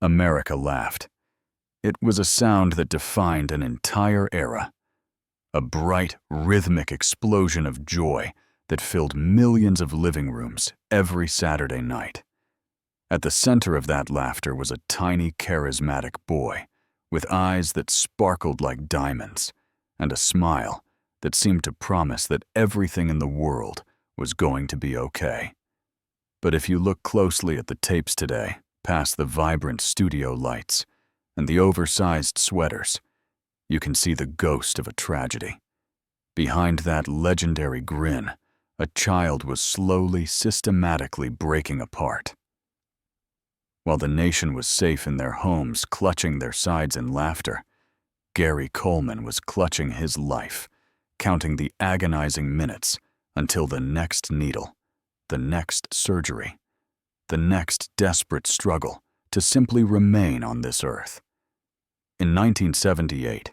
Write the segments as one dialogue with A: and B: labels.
A: America laughed. It was a sound that defined an entire era. A bright, rhythmic explosion of joy that filled millions of living rooms every Saturday night. At the center of that laughter was a tiny, charismatic boy with eyes that sparkled like diamonds and a smile that seemed to promise that everything in the world was going to be okay. But if you look closely at the tapes today, past the vibrant studio lights and the oversized sweaters, you can see the ghost of a tragedy. Behind that legendary grin, a child was slowly, systematically breaking apart. While the nation was safe in their homes, clutching their sides in laughter, Gary Coleman was clutching his life, counting the agonizing minutes until the next needle, the next surgery, the next desperate struggle to simply remain on this earth. In 1978,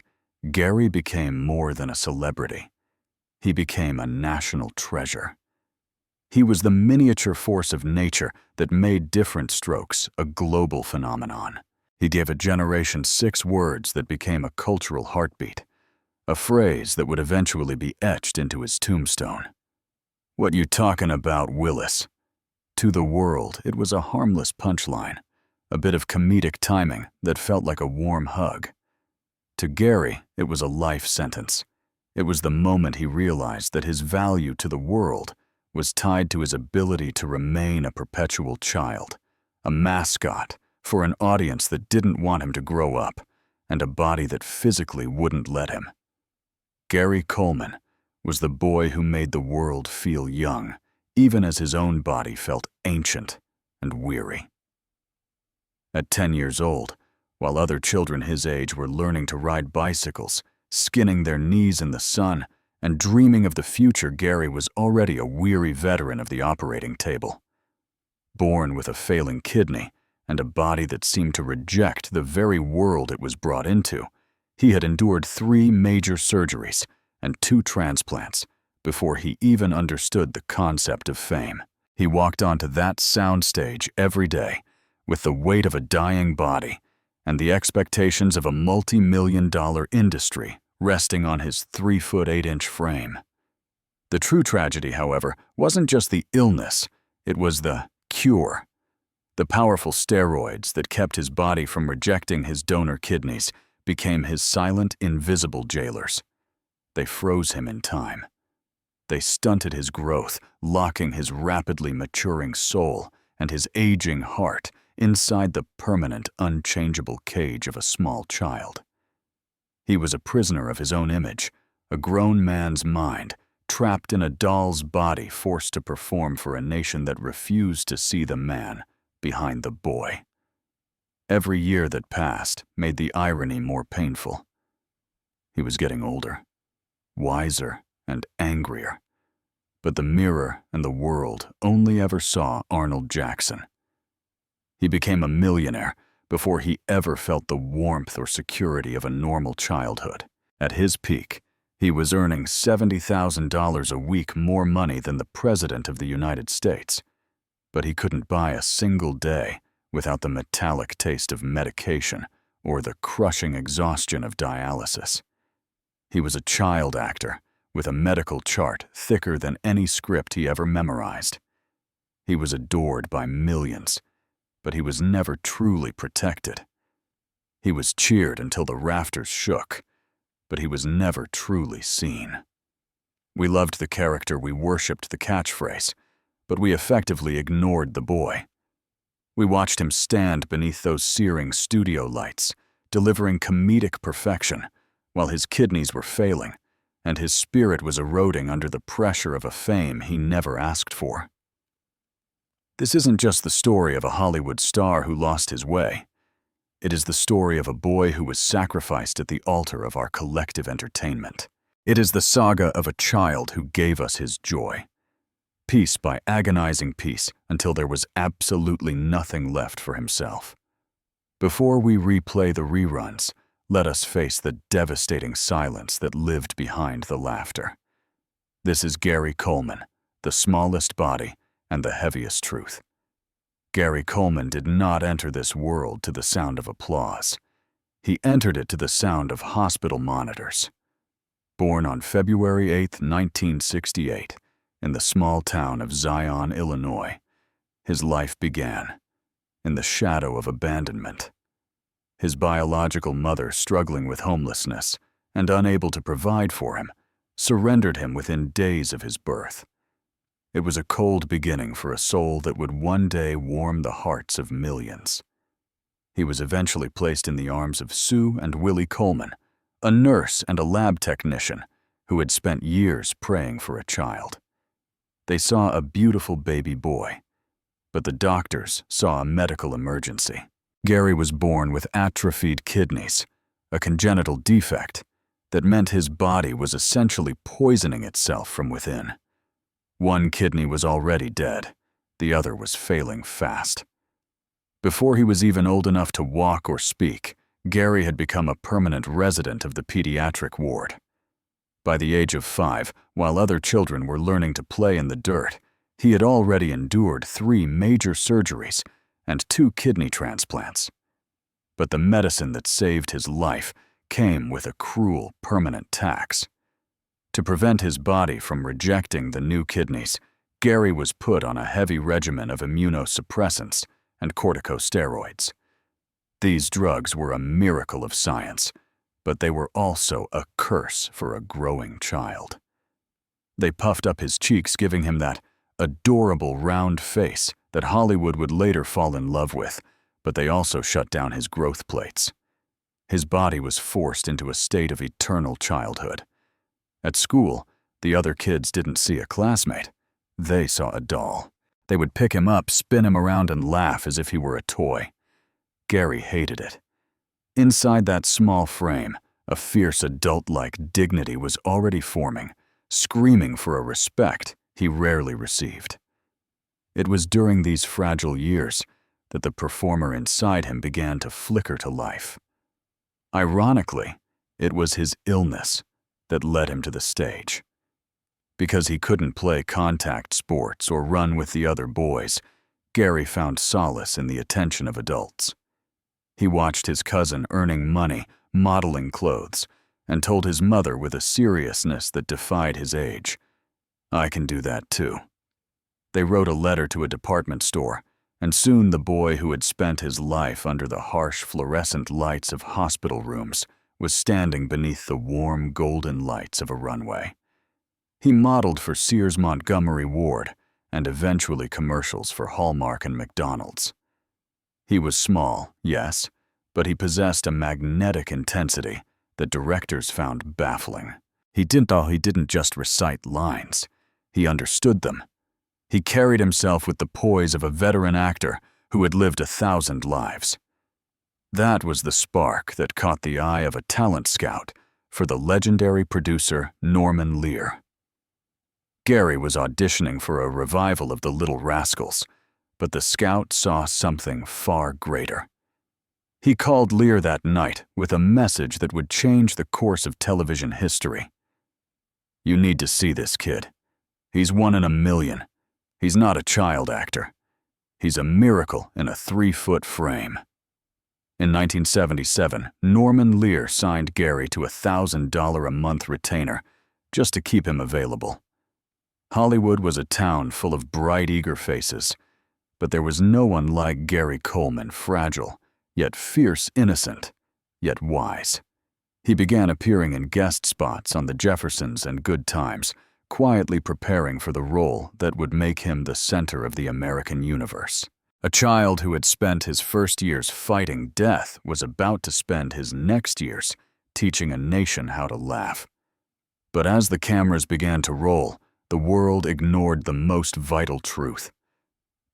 A: Gary became more than a celebrity. He became a national treasure. He was the miniature force of nature that made Diff'rent Strokes a global phenomenon. He gave a generation 6 words that became a cultural heartbeat, a phrase that would eventually be etched into his tombstone. "What you talkin' about, Willis?" To the world, it was a harmless punchline, a bit of comedic timing that felt like a warm hug. To Gary, it was a life sentence. It was the moment he realized that his value to the world was tied to his ability to remain a perpetual child, a mascot for an audience that didn't want him to grow up, and a body that physically wouldn't let him. Gary Coleman was the boy who made the world feel young, even as his own body felt ancient and weary. At 10 years old, while other children his age were learning to ride bicycles, skinning their knees in the sun, and dreaming of the future, Gary was already a weary veteran of the operating table. Born with a failing kidney and a body that seemed to reject the very world it was brought into, he had endured 3 major surgeries and 2 transplants before he even understood the concept of fame. He walked onto that soundstage every day with the weight of a dying body and the expectations of a multi-million-dollar industry resting on his 3-foot 8-inch frame. The true tragedy, however, wasn't just the illness, it was the cure. The powerful steroids that kept his body from rejecting his donor kidneys became his silent, invisible jailers. They froze him in time. They stunted his growth, locking his rapidly maturing soul and his aging heart inside the permanent, unchangeable cage of a small child. He was a prisoner of his own image, a grown man's mind, trapped in a doll's body, forced to perform for a nation that refused to see the man behind the boy. Every year that passed made the irony more painful. He was getting older, wiser and angrier, but the mirror and the world only ever saw Arnold Jackson. He became a millionaire before he ever felt the warmth or security of a normal childhood. At his peak, he was earning $70,000 a week more money than the President of the United States, but he couldn't buy a single day without the metallic taste of medication or the crushing exhaustion of dialysis. He was a child actor with a medical chart thicker than any script he ever memorized. He was adored by millions, but he was never truly protected. He was cheered until the rafters shook, but he was never truly seen. We loved the character, we worshipped the catchphrase, but we effectively ignored the boy. We watched him stand beneath those searing studio lights, delivering comedic perfection, while his kidneys were failing, and his spirit was eroding under the pressure of a fame he never asked for. This isn't just the story of a Hollywood star who lost his way. It is the story of a boy who was sacrificed at the altar of our collective entertainment. It is the saga of a child who gave us his joy, piece by agonizing piece, until there was absolutely nothing left for himself. Before we replay the reruns, let us face the devastating silence that lived behind the laughter. This is Gary Coleman, the smallest body and the heaviest truth. Gary Coleman did not enter this world to the sound of applause. He entered it to the sound of hospital monitors. Born on February 8, 1968, in the small town of Zion, Illinois, his life began in the shadow of abandonment. His biological mother, struggling with homelessness and unable to provide for him, surrendered him within days of his birth. It was a cold beginning for a soul that would one day warm the hearts of millions. He was eventually placed in the arms of Sue and Willie Coleman, a nurse and a lab technician who had spent years praying for a child. They saw a beautiful baby boy, but the doctors saw a medical emergency. Gary was born with atrophied kidneys, a congenital defect that meant his body was essentially poisoning itself from within. One kidney was already dead, the other was failing fast. Before he was even old enough to walk or speak, Gary had become a permanent resident of the pediatric ward. By the age of 5, while other children were learning to play in the dirt, he had already endured 3 major surgeries and 2 kidney transplants. But the medicine that saved his life came with a cruel, permanent tax. To prevent his body from rejecting the new kidneys, Gary was put on a heavy regimen of immunosuppressants and corticosteroids. These drugs were a miracle of science, but they were also a curse for a growing child. They puffed up his cheeks, giving him that adorable round face that Hollywood would later fall in love with, but they also shut down his growth plates. His body was forced into a state of eternal childhood. At school, the other kids didn't see a classmate. They saw a doll. They would pick him up, spin him around, and laugh as if he were a toy. Gary hated it. Inside that small frame, a fierce adult-like dignity was already forming, screaming for a respect he rarely received. It was during these fragile years that the performer inside him began to flicker to life. Ironically, it was his illness that led him to the stage. Because he couldn't play contact sports or run with the other boys, Gary found solace in the attention of adults. He watched his cousin earning money, modeling clothes, and told his mother with a seriousness that defied his age, "I can do that too." They wrote a letter to a department store, and soon the boy who had spent his life under the harsh fluorescent lights of hospital rooms was standing beneath the warm golden lights of a runway. He modeled for Sears Montgomery Ward and eventually commercials for Hallmark and McDonald's. He was small, yes, but he possessed a magnetic intensity that directors found baffling. He didn't just recite lines. He understood them. He carried himself with the poise of a veteran actor who had lived 1,000 lives. That was the spark that caught the eye of a talent scout for the legendary producer Norman Lear. Gary was auditioning for a revival of The Little Rascals, but the scout saw something far greater. He called Lear that night with a message that would change the course of television history. "You need to see this kid. He's 1 in a million. He's not a child actor. He's a miracle in a 3-foot frame." In 1977, Norman Lear signed Gary to a $1,000 a month retainer just to keep him available. Hollywood was a town full of bright, eager faces, but there was no one like Gary Coleman, fragile, yet fierce, innocent, yet wise. He began appearing in guest spots on The Jeffersons and Good Times, quietly preparing for the role that would make him the center of the American universe. A child who had spent his first years fighting death was about to spend his next years teaching a nation how to laugh. But as the cameras began to roll, the world ignored the most vital truth.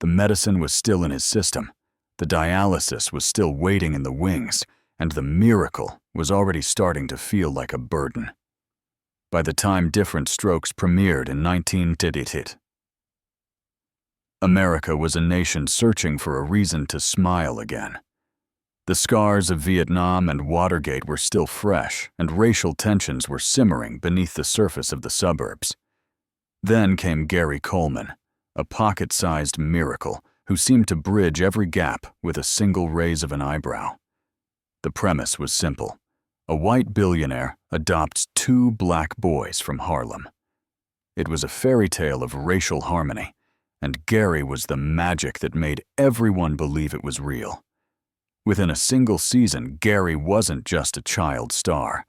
A: The medicine was still in his system, the dialysis was still waiting in the wings, and the miracle was already starting to feel like a burden. By the time Diff'rent Strokes premiered in 1988, America was a nation searching for a reason to smile again. The scars of Vietnam and Watergate were still fresh, and racial tensions were simmering beneath the surface of the suburbs. Then came Gary Coleman, a pocket-sized miracle who seemed to bridge every gap with a single raise of an eyebrow. The premise was simple. A white billionaire adopts two black boys from Harlem. It was a fairy tale of racial harmony, and Gary was the magic that made everyone believe it was real. Within a single season, Gary wasn't just a child star.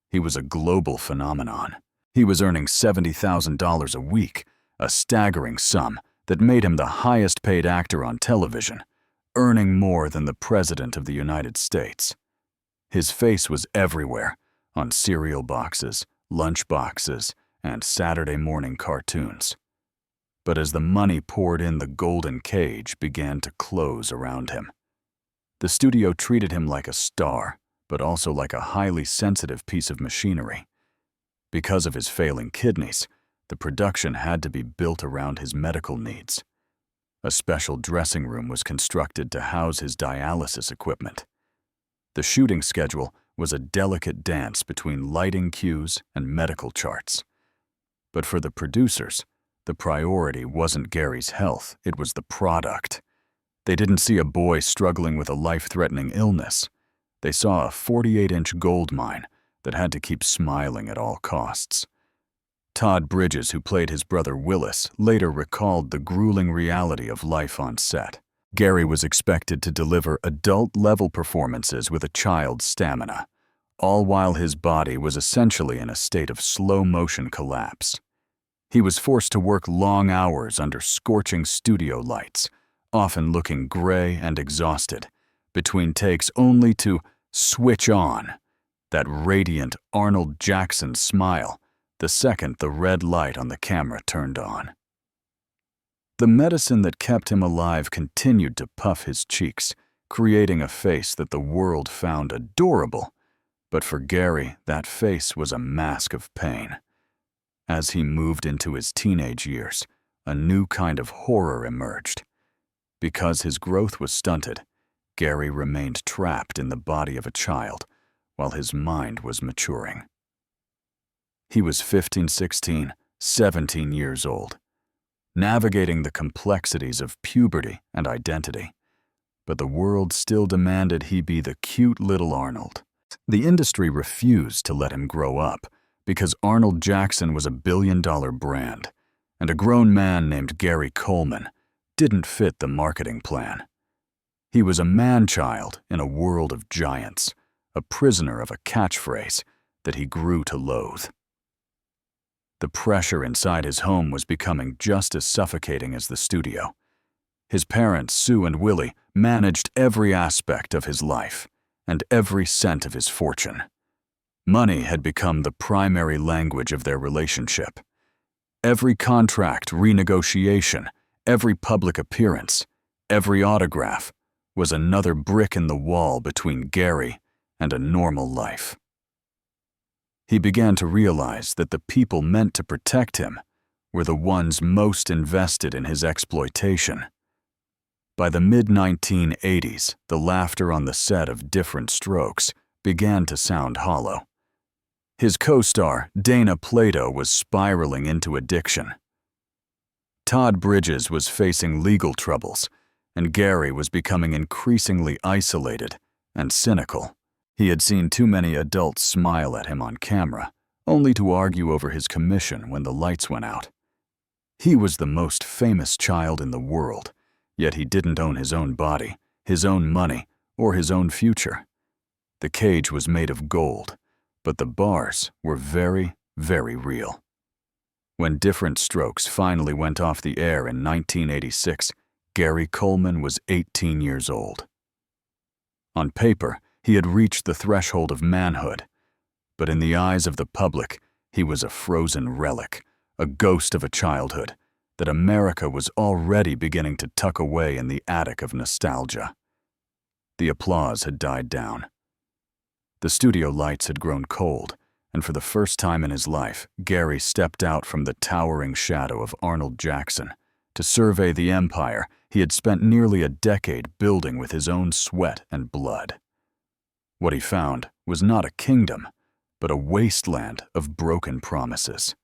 A: He was a global phenomenon. He was earning $70,000 a week, a staggering sum that made him the highest-paid actor on television, earning more than the President of the United States. His face was everywhere, on cereal boxes, lunch boxes, and Saturday morning cartoons. But as the money poured in, the golden cage began to close around him. The studio treated him like a star, but also like a highly sensitive piece of machinery. Because of his failing kidneys, the production had to be built around his medical needs. A special dressing room was constructed to house his dialysis equipment. The shooting schedule was a delicate dance between lighting cues and medical charts. But for the producers, the priority wasn't Gary's health, it was the product. They didn't see a boy struggling with a life-threatening illness. They saw a 48-inch gold mine that had to keep smiling at all costs. Todd Bridges, who played his brother Willis, later recalled the grueling reality of life on set. Gary was expected to deliver adult-level performances with a child's stamina, all while his body was essentially in a state of slow-motion collapse. He was forced to work long hours under scorching studio lights, often looking gray and exhausted, between takes only to switch on that radiant Arnold Jackson smile the second the red light on the camera turned on. The medicine that kept him alive continued to puff his cheeks, creating a face that the world found adorable. But for Gary, that face was a mask of pain. As he moved into his teenage years, a new kind of horror emerged. Because his growth was stunted, Gary remained trapped in the body of a child while his mind was maturing. He was 15, 16, 17 years old, navigating the complexities of puberty and identity. But the world still demanded he be the cute little Arnold. The industry refused to let him grow up because Arnold Jackson was a billion-dollar brand, and a grown man named Gary Coleman didn't fit the marketing plan. He was a man-child in a world of giants, a prisoner of a catchphrase that he grew to loathe. The pressure inside his home was becoming just as suffocating as the studio. His parents, Sue and Willie, managed every aspect of his life and every cent of his fortune. Money had become the primary language of their relationship. Every contract renegotiation, every public appearance, every autograph was another brick in the wall between Gary and a normal life. He began to realize that the people meant to protect him were the ones most invested in his exploitation. By the mid-1980s, the laughter on the set of Diff'rent Strokes began to sound hollow. His co-star, Dana Plato, was spiraling into addiction. Todd Bridges was facing legal troubles, and Gary was becoming increasingly isolated and cynical. He had seen too many adults smile at him on camera, only to argue over his commission when the lights went out. He was the most famous child in the world, yet he didn't own his own body, his own money, or his own future. The cage was made of gold, but the bars were very, very real. When Diff'rent Strokes finally went off the air in 1986, Gary Coleman was 18 years old. On paper, he had reached the threshold of manhood, but in the eyes of the public, he was a frozen relic, a ghost of a childhood that America was already beginning to tuck away in the attic of nostalgia. The applause had died down. The studio lights had grown cold, and for the first time in his life, Gary stepped out from the towering shadow of Arnold Jackson to survey the empire he had spent nearly a decade building with his own sweat and blood. What he found was not a kingdom, but a wasteland of broken promises.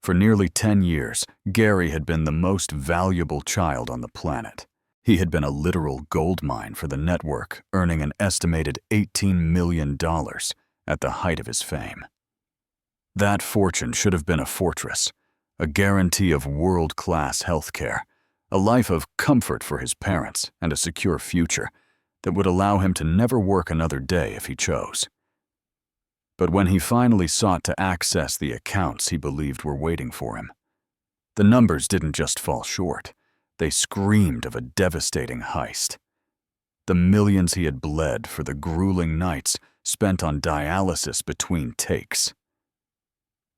A: For nearly 10 years, Gary had been the most valuable child on the planet. He had been a literal gold mine for the network, earning an estimated $18 million at the height of his fame. That fortune should have been a fortress, a guarantee of world-class health care, a life of comfort for his parents, and a secure future that would allow him to never work another day if he chose. But when he finally sought to access the accounts he believed were waiting for him, the numbers didn't just fall short. They screamed of a devastating heist. The millions he had bled for the grueling nights spent on dialysis between takes.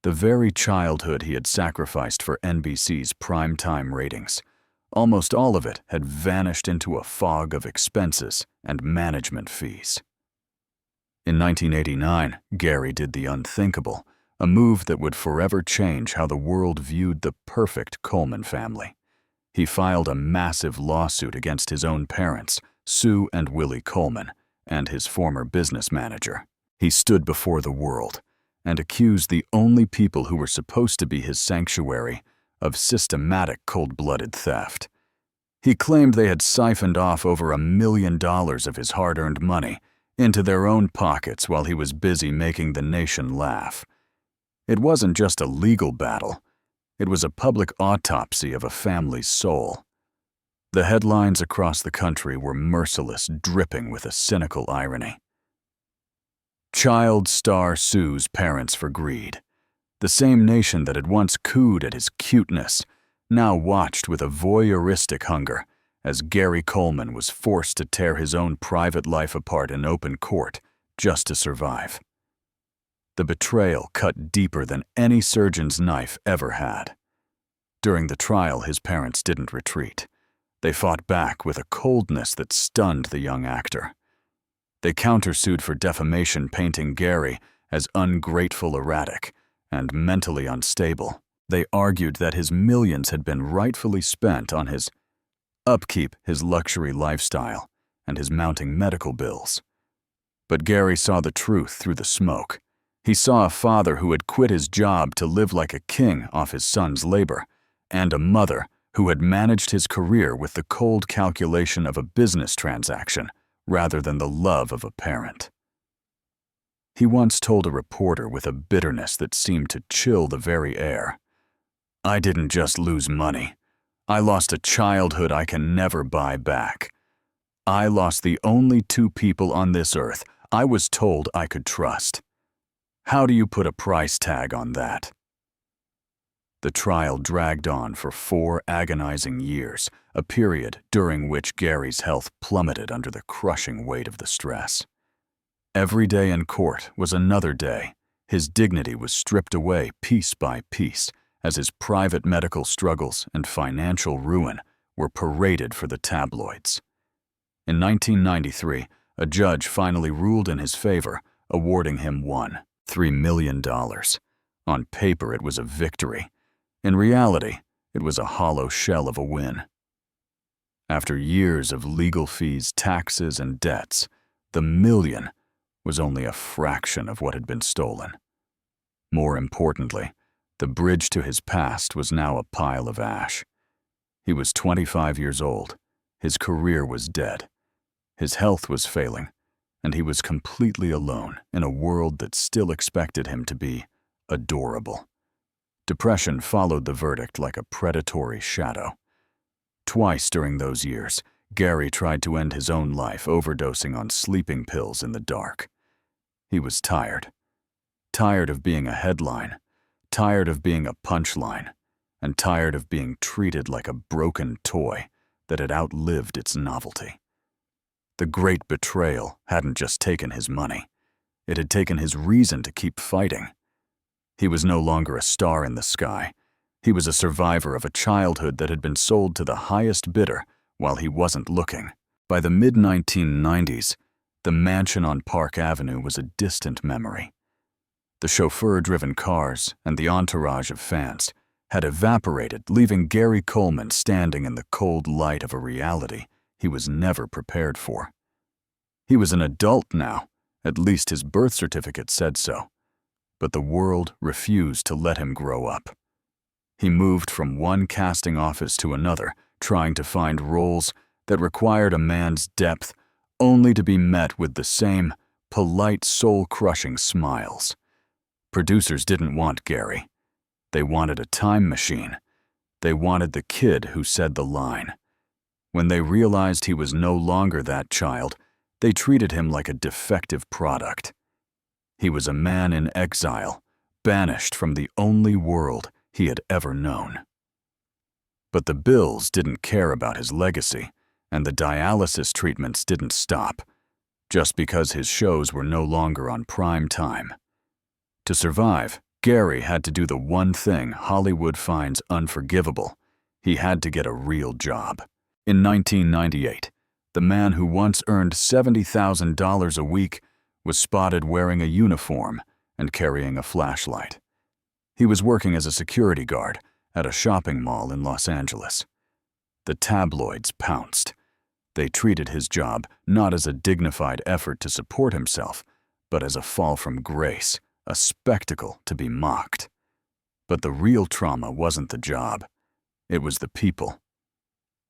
A: The very childhood he had sacrificed for NBC's primetime ratings, almost all of it had vanished into a fog of expenses and management fees. In 1989, Gary did the unthinkable, a move that would forever change how the world viewed the perfect Coleman family. He filed a massive lawsuit against his own parents, Sue and Willie Coleman, and his former business manager. He stood before the world and accused the only people who were supposed to be his sanctuary of systematic cold-blooded theft. He claimed they had siphoned off over $1 million of his hard-earned money into their own pockets while he was busy making the nation laugh. It wasn't just a legal battle. It was a public autopsy of a family's soul. The headlines across the country were merciless, dripping with a cynical irony. Child star sues parents for greed. The same nation that had once cooed at his cuteness now watched with a voyeuristic hunger as Gary Coleman was forced to tear his own private life apart in open court just to survive. The betrayal cut deeper than any surgeon's knife ever had. During the trial, his parents didn't retreat. They fought back with a coldness that stunned the young actor. They countersued for defamation, painting Gary as ungrateful, erratic, and mentally unstable. They argued that his millions had been rightfully spent on his upkeep, his luxury lifestyle, and his mounting medical bills. But Gary saw the truth through the smoke. He saw a father who had quit his job to live like a king off his son's labor, and a mother who had managed his career with the cold calculation of a business transaction rather than the love of a parent. He once told a reporter with a bitterness that seemed to chill the very air, "I didn't just lose money. I lost a childhood I can never buy back. I lost the only two people on this earth I was told I could trust. How do you put a price tag on that?" The trial dragged on for 4 agonizing years, a period during which Gary's health plummeted under the crushing weight of the stress. Every day in court was another day. His dignity was stripped away piece by piece as his private medical struggles and financial ruin were paraded for the tabloids. In 1993, a judge finally ruled in his favor, awarding him $3 million. On paper, it was a victory. In reality, it was a hollow shell of a win. After years of legal fees, taxes, and debts, the million was only a fraction of what had been stolen. More importantly, the bridge to his past was now a pile of ash. He was 25 years old. His career was dead. His health was failing, and he was completely alone in a world that still expected him to be adorable. Depression followed the verdict like a predatory shadow. Twice during those years, Gary tried to end his own life, overdosing on sleeping pills in the dark. He was tired. Tired of being a headline, tired of being a punchline, and tired of being treated like a broken toy that had outlived its novelty. The great betrayal hadn't just taken his money. It had taken his reason to keep fighting. He was no longer a star in the sky. He was a survivor of a childhood that had been sold to the highest bidder while he wasn't looking. By the mid-1990s, the mansion on Park Avenue was a distant memory. The chauffeur-driven cars and the entourage of fans had evaporated, leaving Gary Coleman standing in the cold light of a reality he was never prepared for. He was an adult now, at least his birth certificate said so, but the world refused to let him grow up. He moved from one casting office to another, trying to find roles that required a man's depth only to be met with the same polite, soul-crushing smiles. Producers didn't want Gary. They wanted a time machine. They wanted the kid who said the line. When they realized he was no longer that child, they treated him like a defective product. He was a man in exile, banished from the only world he had ever known. But the bills didn't care about his legacy, and the dialysis treatments didn't stop, just because his shows were no longer on prime time. To survive, Gary had to do the one thing Hollywood finds unforgivable. He had to get a real job. In 1998, the man who once earned $70,000 a week was spotted wearing a uniform and carrying a flashlight. He was working as a security guard at a shopping mall in Los Angeles. The tabloids pounced. They treated his job not as a dignified effort to support himself, but as a fall from grace, a spectacle to be mocked. But the real trauma wasn't the job. It was the people.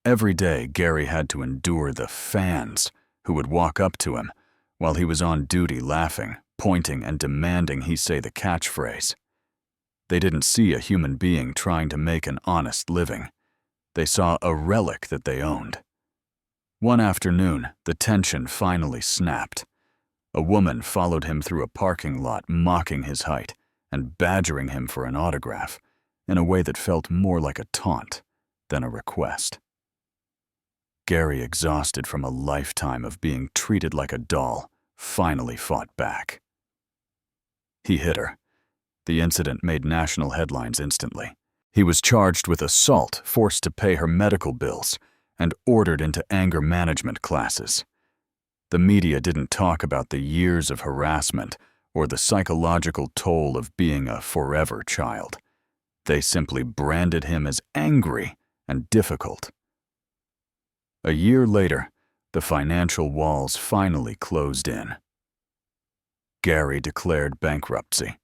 A: Every day, Gary had to endure the fans who would walk up to him while he was on duty laughing, pointing, and demanding he say the catchphrase. They didn't see a human being trying to make an honest living. They saw a relic that they owned. One afternoon, the tension finally snapped. A woman followed him through a parking lot, mocking his height and badgering him for an autograph in a way that felt more like a taunt than a request. Gary, exhausted from a lifetime of being treated like a doll, finally fought back. He hit her. The incident made national headlines instantly. He was charged with assault, forced to pay her medical bills, and ordered into anger management classes. The media didn't talk about the years of harassment or the psychological toll of being a forever child. They simply branded him as angry and difficult. A year later, the financial walls finally closed in. Gary declared bankruptcy.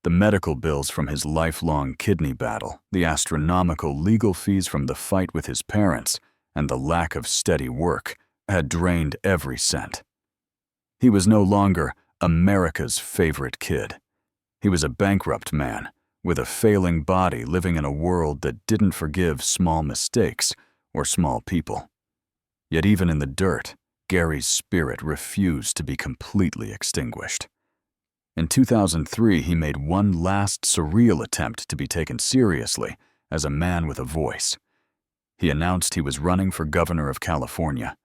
A: The medical bills from his lifelong kidney battle, the astronomical legal fees from the fight with his parents, and the lack of steady work had drained every cent. He was no longer America's favorite kid. He was a bankrupt man with a failing body living in a world that didn't forgive small mistakes or small people. Yet even in the dirt, Gary's spirit refused to be completely extinguished. In 2003, he made one last surreal attempt to be taken seriously as a man with a voice. He announced he was running for governor of California.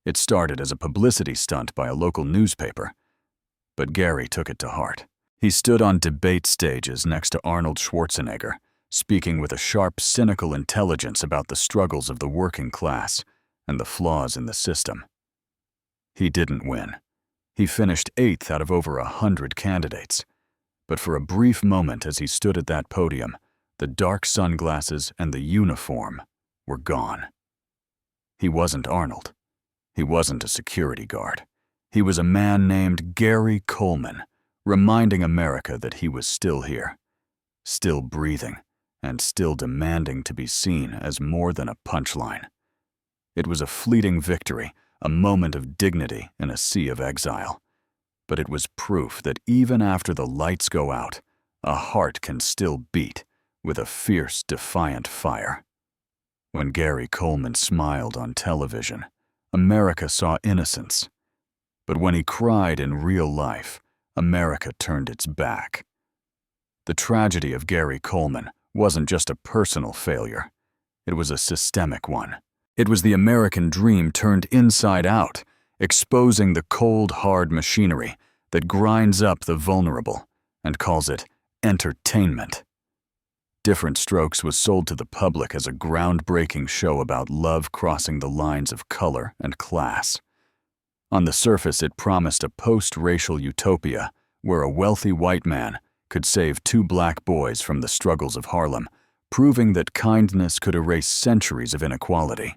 A: It started as a publicity stunt by a local newspaper, but Gary took it to heart. He stood on debate stages next to Arnold Schwarzenegger, speaking with a sharp, cynical intelligence about the struggles of the working class and the flaws in the system. He didn't win. He finished 8th out of over 100 candidates. But for a brief moment as he stood at that podium, the dark sunglasses and the uniform were gone. He wasn't Arnold. He wasn't a security guard. He was a man named Gary Coleman, reminding America that he was still here, still breathing, and still demanding to be seen as more than a punchline. It was a fleeting victory, a moment of dignity in a sea of exile. But it was proof that even after the lights go out, a heart can still beat with a fierce, defiant fire. When Gary Coleman smiled on television, America saw innocence. But when he cried in real life, America turned its back. The tragedy of Gary Coleman wasn't just a personal failure. It was a systemic one. It was the American dream turned inside out, exposing the cold, hard machinery that grinds up the vulnerable and calls it entertainment. Diff'rent Strokes was sold to the public as a groundbreaking show about love crossing the lines of color and class. On the surface, it promised a post-racial utopia where a wealthy white man could save 2 black boys from the struggles of Harlem, proving that kindness could erase centuries of inequality.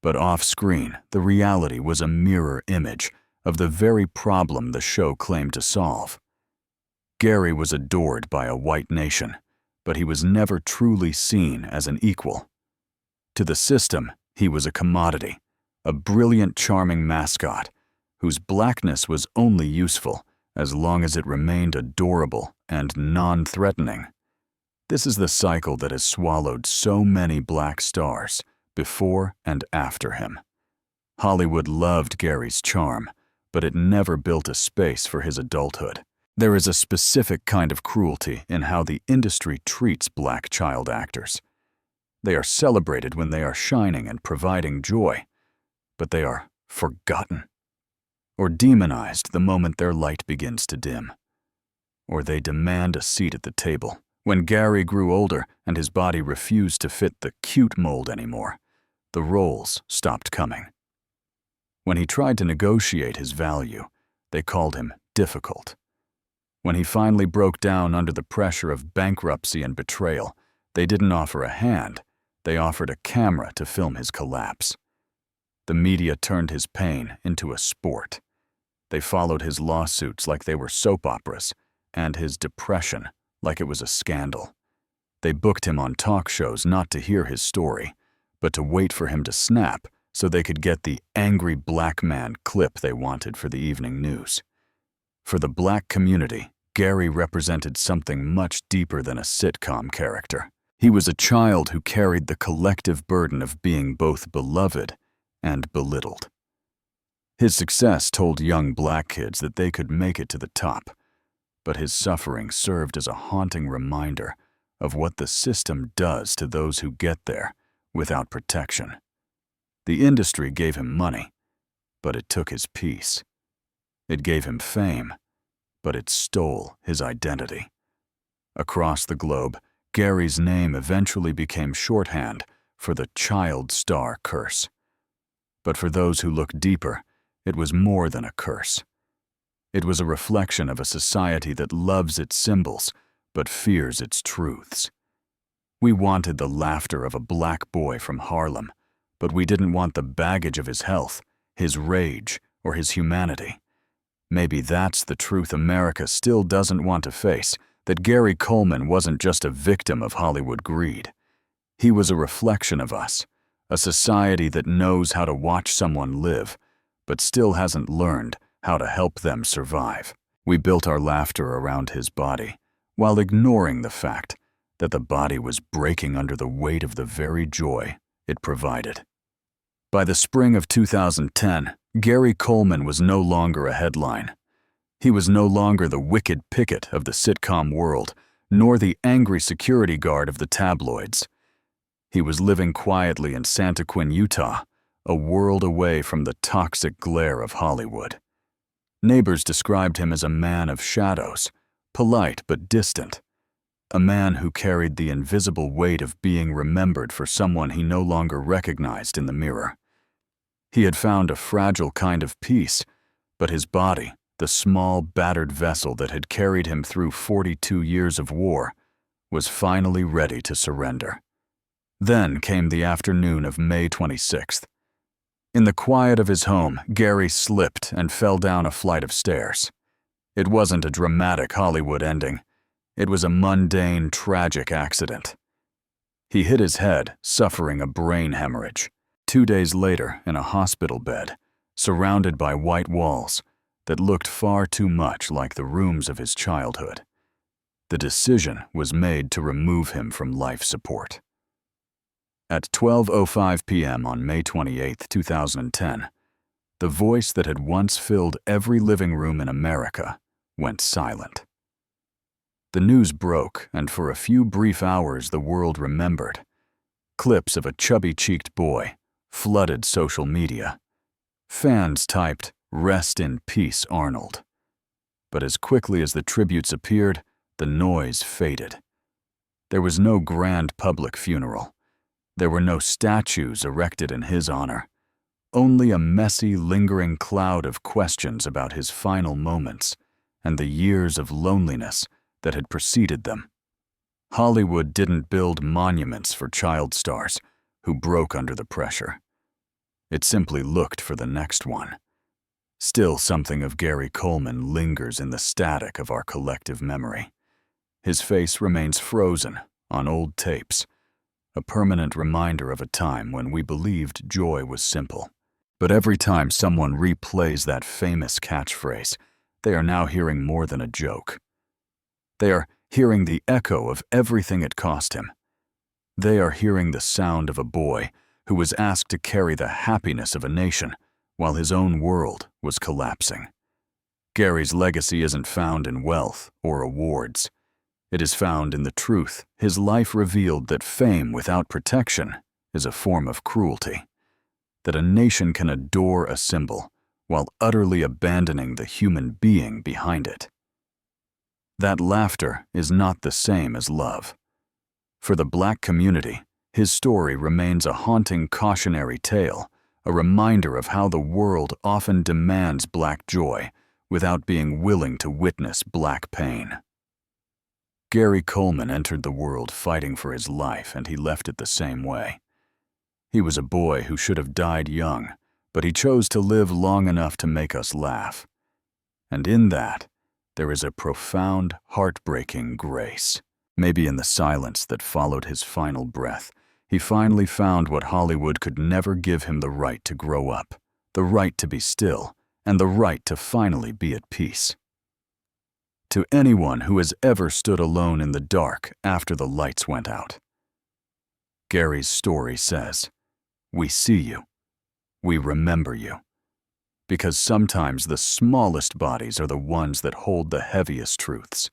A: But off-screen, the reality was a mirror image of the very problem the show claimed to solve. Gary was adored by a white nation, but he was never truly seen as an equal. To the system, He was a commodity, a brilliant, charming mascot, whose blackness was only useful as long as it remained adorable and non-threatening. This is the cycle that has swallowed so many black stars before and after him. Hollywood loved Gary's charm, but it never built a space for his adulthood. There is a specific kind of cruelty in how the industry treats black child actors. They are celebrated when they are shining and providing joy, but they are forgotten, or demonized the moment their light begins to dim. Or they demand a seat at the table. When Gary grew older and his body refused to fit the cute mold anymore, the roles stopped coming. When he tried to negotiate his value, they called him difficult. When he finally broke down under the pressure of bankruptcy and betrayal, they didn't offer a hand, they offered a camera to film his collapse. The media turned his pain into a sport. They followed his lawsuits like they were soap operas, and his depression like it was a scandal. They booked him on talk shows not to hear his story, but to wait for him to snap so they could get the angry black man clip they wanted for the evening news. For the black community, Gary represented something much deeper than a sitcom character. He was a child who carried the collective burden of being both beloved and belittled. His success told young black kids that they could make it to the top, but his suffering served as a haunting reminder of what the system does to those who get there without protection. The industry gave him money, but it took his peace. It gave him fame, but it stole his identity. Across the globe, Gary's name eventually became shorthand for the child star curse. But for those who look deeper, it was more than a curse. It was a reflection of a society that loves its symbols, but fears its truths. We wanted the laughter of a black boy from Harlem, but we didn't want the baggage of his health, his rage, or his humanity. Maybe that's the truth America still doesn't want to face, that Gary Coleman wasn't just a victim of Hollywood greed. He was a reflection of us, a society that knows how to watch someone live, but still hasn't learned how to help them survive. We built our laughter around his body, while ignoring the fact that the body was breaking under the weight of the very joy it provided. By the spring of 2010, Gary Coleman was no longer a headline. He was no longer the wicked picket of the sitcom world, nor the angry security guard of the tabloids. He was living quietly in Santa Quin, Utah, a world away from the toxic glare of Hollywood. Neighbors described him as a man of shadows, polite but distant, a man who carried the invisible weight of being remembered for someone he no longer recognized in the mirror. He had found a fragile kind of peace, but his body, the small, battered vessel that had carried him through 42 years of war, was finally ready to surrender. Then came the afternoon of May 26th. In the quiet of his home, Gary slipped and fell down a flight of stairs. It wasn't a dramatic Hollywood ending. It was a mundane, tragic accident. He hit his head, suffering a brain hemorrhage. 2 days later, in a hospital bed, surrounded by white walls that looked far too much like the rooms of his childhood, the decision was made to remove him from life support. At 12:05 p.m. on May 28, 2010, the voice that had once filled every living room in America went silent. The news broke, and for a few brief hours the world remembered. Clips of a chubby-cheeked boy flooded social media. Fans typed, "Rest in peace, Arnold." But as quickly as the tributes appeared, the noise faded. There was no grand public funeral. There were no statues erected in his honor. Only a messy, lingering cloud of questions about his final moments and the years of loneliness that had preceded them. Hollywood didn't build monuments for child stars who broke under the pressure. It simply looked for the next one. Still, something of Gary Coleman lingers in the static of our collective memory. His face remains frozen on old tapes, a permanent reminder of a time when we believed joy was simple. But every time someone replays that famous catchphrase, they are now hearing more than a joke. They are hearing the echo of everything it cost him. They are hearing the sound of a boy who was asked to carry the happiness of a nation while his own world was collapsing. Gary's legacy isn't found in wealth or awards. It is found in the truth his life revealed that fame without protection is a form of cruelty, that a nation can adore a symbol while utterly abandoning the human being behind it. That laughter is not the same as love. For the Black community, his story remains a haunting cautionary tale, a reminder of how the world often demands Black joy without being willing to witness Black pain. Gary Coleman entered the world fighting for his life, and he left it the same way. He was a boy who should have died young, but he chose to live long enough to make us laugh. And in that, there is a profound, heartbreaking grace. Maybe in the silence that followed his final breath, he finally found what Hollywood could never give him: the right to grow up, the right to be still, and the right to finally be at peace. To anyone who has ever stood alone in the dark after the lights went out, Gary's story says, "We see you. We remember you." Because sometimes the smallest bodies are the ones that hold the heaviest truths.